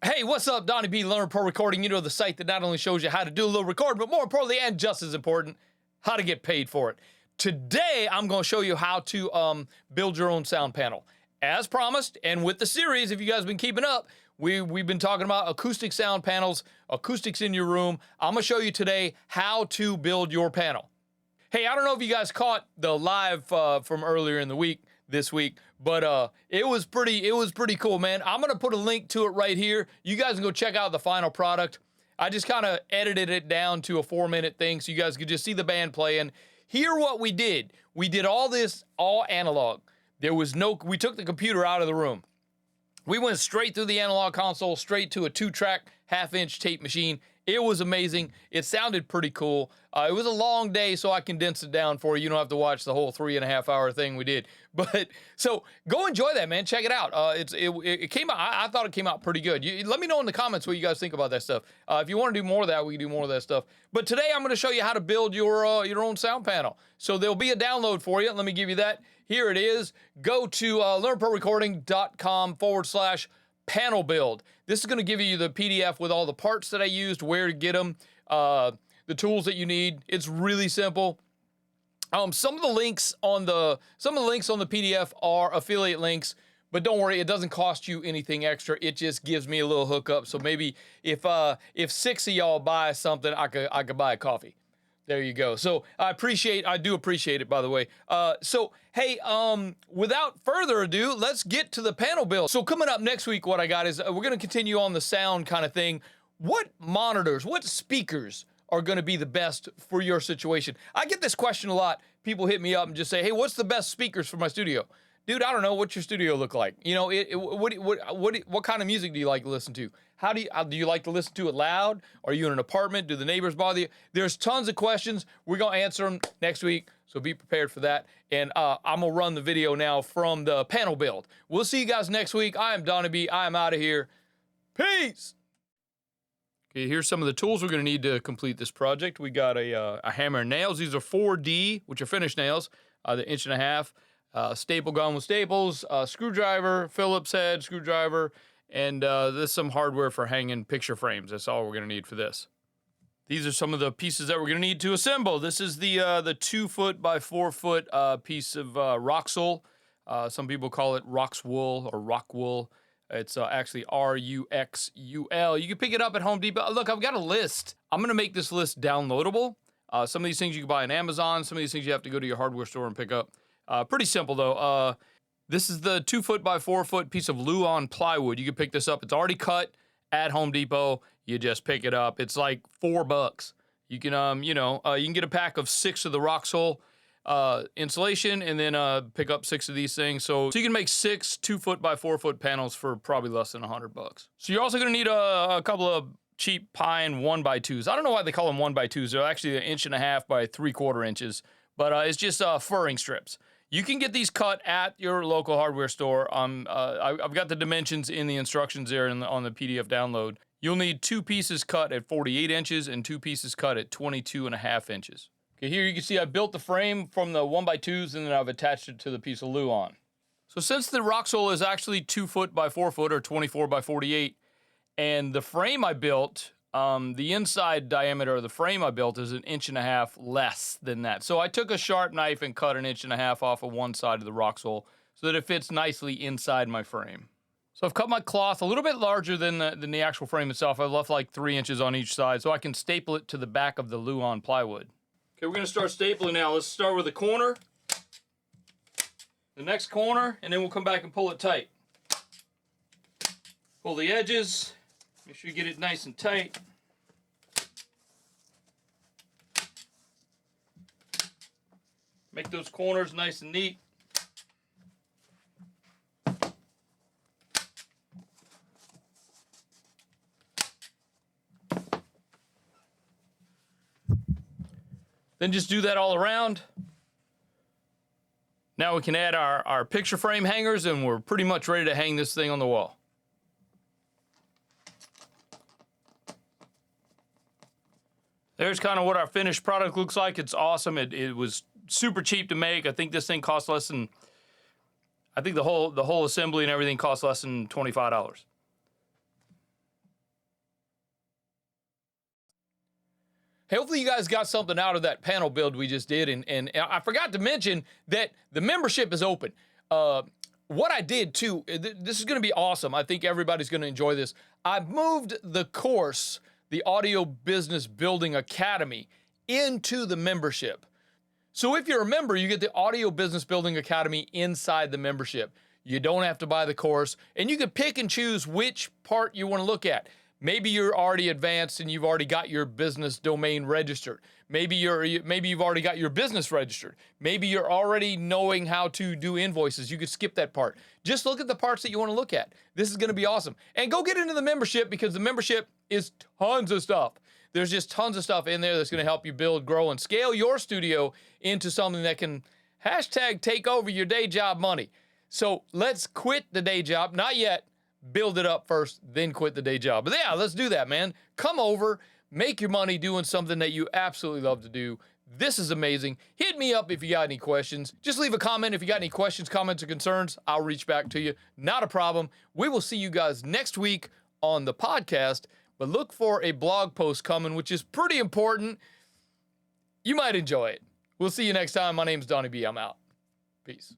Hey, what's up? Donnie B, Learn Pro Recording. You know, the site that not only shows you how to do a little recording, but more importantly, and just as important, how to get paid for it. Today, I'm going to show you how to build your own sound panel. As promised, and with the series, if you guys have been keeping up, we've been talking about acoustic sound panels, acoustics in your room. I'm going to show you today how to build your panel. Hey, I don't know if you guys caught the live from earlier in the week, this week, but it was pretty cool, man. I'm gonna put a link to it right here. You guys can go check out the final product. I just kind of edited it down to a 4-minute thing so you guys could just see the band playing. Hear what we did. We did all this all analog. We took the computer out of the room. We went straight through the analog console, straight to a 2-track, half-inch tape machine. It was amazing. It sounded pretty cool. It was a long day, so I condensed it down for you. You don't have to watch the whole 3.5-hour thing we did. But so go enjoy that, man. Check it out. It came out. I thought it came out pretty good. Let me know in the comments what you guys think about that stuff. If you want to do more of that, we can do more of that stuff. But today I'm going to show you how to build your own sound panel. So there'll be a download for you. Let me give you that. Here it is. Go to learnprorecording.com/panel build. This is going to give you the PDF with all the parts that I used, where to get them, the tools that you need. It's really simple. Some of the links on the PDF are affiliate links, but don't worry, it doesn't cost you anything extra. It just gives me a little hookup. So maybe if 6 of y'all buy something, I could buy a coffee. There you go. So I do appreciate it, by the way. So hey, without further ado, let's get to the panel build. So coming up next week, what I got is we're going to continue on the sound kind of thing. What monitors, what speakers are going to be the best for your situation? I get this question a lot. People hit me up and just say, hey, what's the best speakers for my studio? Dude, I don't know. What's your studio look like? You know, what kind of music do you like to listen to? How do you like to listen to it loud? Are you in an apartment? Do the neighbors bother you? There's tons of questions. We're going to answer them next week, so be prepared for that. And I'm going to run the video now from the panel build. We'll see you guys next week. I am Donnie B. I am out of here. Peace! Okay, here's some of the tools we're going to need to complete this project. We got a hammer and nails. These are 4D, which are finished nails, the 1.5 inch. Staple gun with staples, screwdriver, Phillips head, screwdriver, and there's some hardware for hanging picture frames. That's all we're going to need for this. These are some of the pieces that we're going to need to assemble. This is the 2 foot by 4 foot piece of Roxul. Some people call it Roxwool or rock wool. It's actually R-U-X-U-L. You can pick it up at Home Depot. Look, I've got a list. I'm going to make this list downloadable. Some of these things you can buy on Amazon. Some of these things you have to go to your hardware store and pick up. Pretty simple, though. This is the 2 foot by 4 foot piece of Luan plywood. You can pick this up. It's already cut at Home Depot. You just pick it up. It's like $4. You can, you can get a pack of 6 of the Roxul insulation and then pick up 6 of these things. So you can make 6 2 foot by 4 foot panels for probably less than $100. So you're also going to need a couple of cheap pine 1x2s. I don't know why they call them 1x2s. They're actually 1.5 inch by 3/4 inches, but it's just furring strips. You can get these cut at your local hardware store. I've got the dimensions in the instructions there on the PDF download. You'll need 2 pieces cut at 48 inches and 2 pieces cut at 22.5 inches. Okay, here you can see I built the frame from the 1x2s and then I've attached it to the piece of Luan. So since the Roxul is actually 2 foot by 4 foot or 24 by 48, and the frame I built, the inside diameter of the frame I built is 1.5 inches less than that. So I took a sharp knife and cut 1.5 inches off of one side of the Roxul so that it fits nicely inside my frame. So I've cut my cloth a little bit larger than the actual frame itself. I've left like 3 inches on each side so I can staple it to the back of the Luan plywood. Okay, we're going to start stapling now. Let's start with the corner, the next corner, and then we'll come back and pull it tight. Pull the edges. Make sure you get it nice and tight. Make those corners nice and neat. Then just do that all around. Now we can add our picture frame hangers and we're pretty much ready to hang this thing on the wall. There's kind of what our finished product looks like. It's awesome. It was super cheap to make. I think this thing cost less than, I think the whole assembly and everything cost less than $25. hopefully you guys got something out of that panel build we just did. And I forgot to mention that the membership is open. What I did too, this is going to be awesome. I think everybody's going to enjoy this. I've moved the course, the Audio Business Building Academy, into the membership. So if you're a member, you get the Audio Business Building Academy inside the membership. You don't have to buy the course, and you can pick and choose which part you want to look at. Maybe you're already advanced and you've already got your business domain registered. Maybe you've already got your business registered. Maybe you're already knowing how to do invoices. You could skip that part. Just look at the parts that you want to look at. This is going to be awesome. And go get into the membership, because the membership is tons of stuff. There's just tons of stuff in there that's going to help you build, grow, and scale your studio into something that can hashtag take over your day job money. So let's quit the day job. Not yet. Build it up first, then quit the day job. But yeah, let's do that, man. Come over, make your money doing something that you absolutely love to do. This is amazing. Hit me up if you got any questions. Just leave a comment if you got any questions, comments, or concerns. I'll reach back to you. Not a problem. We will see you guys next week on the podcast, but look for a blog post coming, which is pretty important. You might enjoy it. We'll see you next time. My name's Donnie B. I'm out. Peace.